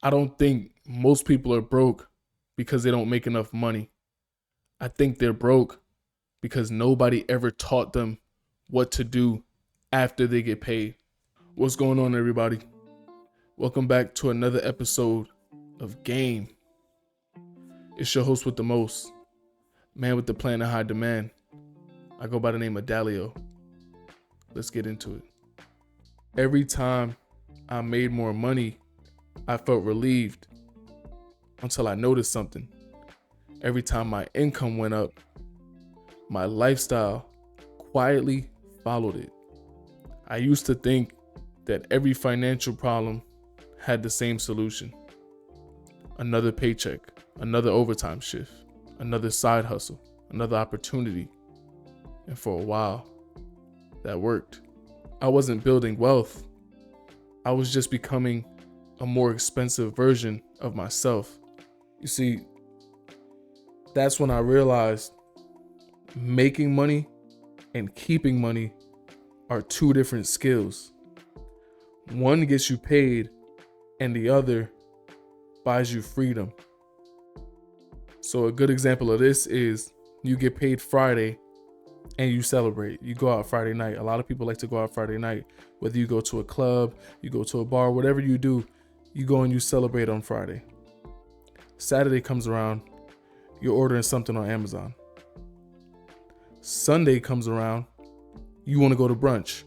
I don't think most people are broke because they don't make enough money. I think they're broke because nobody ever taught them what to do after they get paid. What's going on, everybody? Welcome back to another episode of Game. It's your host with the most, man with the plan to high demand. I go by the name of DALIO. Let's get into it. Every time I made more money, I felt relieved until I noticed something. Every time my income went up, my lifestyle quietly followed it. I used to think that every financial problem had the same solution. Another paycheck, another overtime shift, another side hustle, another opportunity. And for a while, that worked. I wasn't building wealth. I was just becoming a more expensive version of myself. You see, that's when I realized making money and keeping money are two different skills. One gets you paid and the other buys you freedom. So a good example of this is you get paid Friday and you celebrate. You go out Friday night. A lot of people like to go out Friday night. Whether you go to a club, you go to a bar, whatever you do, you go and you celebrate on Friday. Saturday comes around, you're ordering something on Amazon. Sunday comes around, you want to go to brunch.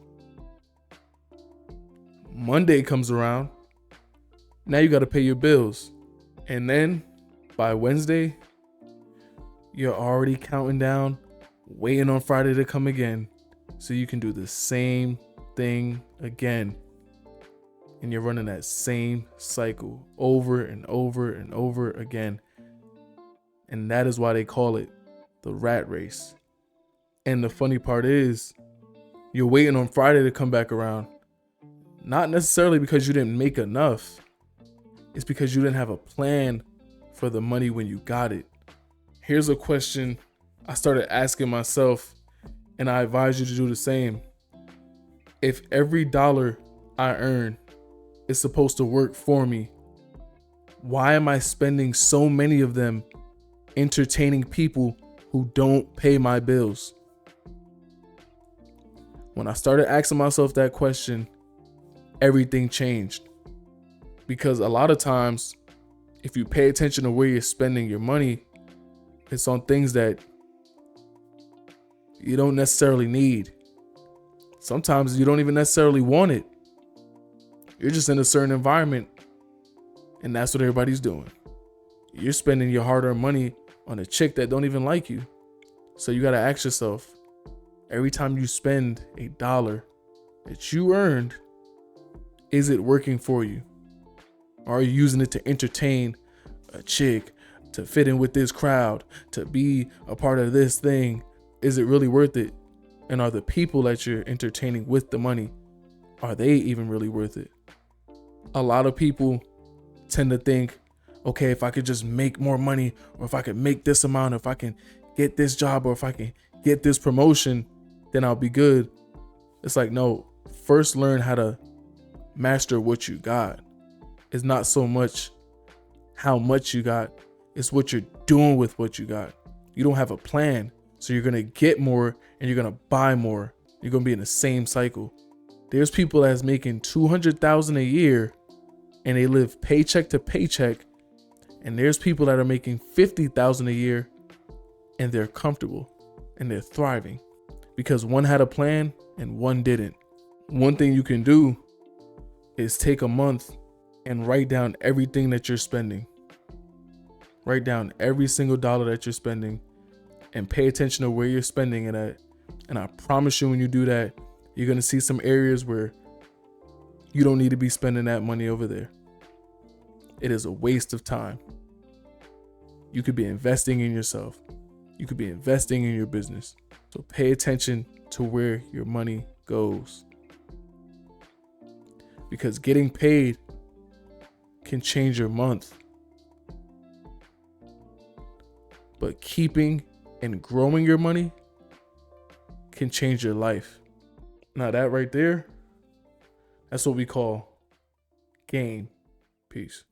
Monday comes around, now you got to pay your bills. And then by Wednesday, you're already counting down, waiting on Friday to come again so you can do the same thing again. And you're running that same cycle over and over and over again. And that is why they call it the rat race. And the funny part is, you're waiting on Friday to come back around. Not necessarily because you didn't make enough. It's because you didn't have a plan for the money when you got it. Here's a question I started asking myself, and I advise you to do the same. If every dollar I earn is supposed to work for me, why am I spending so many of them entertaining people who don't pay my bills? When I started asking myself that question, everything changed. Because a lot of times, if you pay attention to where you're spending your money, it's on things that you don't necessarily need. Sometimes you don't even necessarily want it. You're just in a certain environment, and that's what everybody's doing. You're spending your hard-earned money on a chick that don't even like you. So you got to ask yourself, every time you spend a dollar that you earned, is it working for you? Or are you using it to entertain a chick, to fit in with this crowd, to be a part of this thing? Is it really worth it? And are the people that you're entertaining with the money, are they even really worth it? A lot of people tend to think, okay, if I could just make more money, or if I could make this amount, or if I can get this job, or if I can get this promotion, then I'll be good. It's like, no, first learn how to master what you got. It's not so much how much you got, it's what you're doing with what you got. You don't have a plan, so you're gonna get more and you're gonna buy more. You're gonna be in the same cycle. There's people that's making $200,000 a year and they live paycheck to paycheck, and there's people that are making $50,000 a year and they're comfortable and they're thriving because one had a plan and one didn't. One thing you can do is take a month and write down everything that you're spending. Write down every single dollar that you're spending and pay attention to where you're spending it at. And I promise you, when you do that, you're going to see some areas where you don't need to be spending that money over there. It is a waste of time. You could be investing in yourself. You could be investing in your business. So pay attention to where your money goes. Because getting paid can change your month. But keeping and growing your money can change your life. Now that right there, that's what we call game. Peace.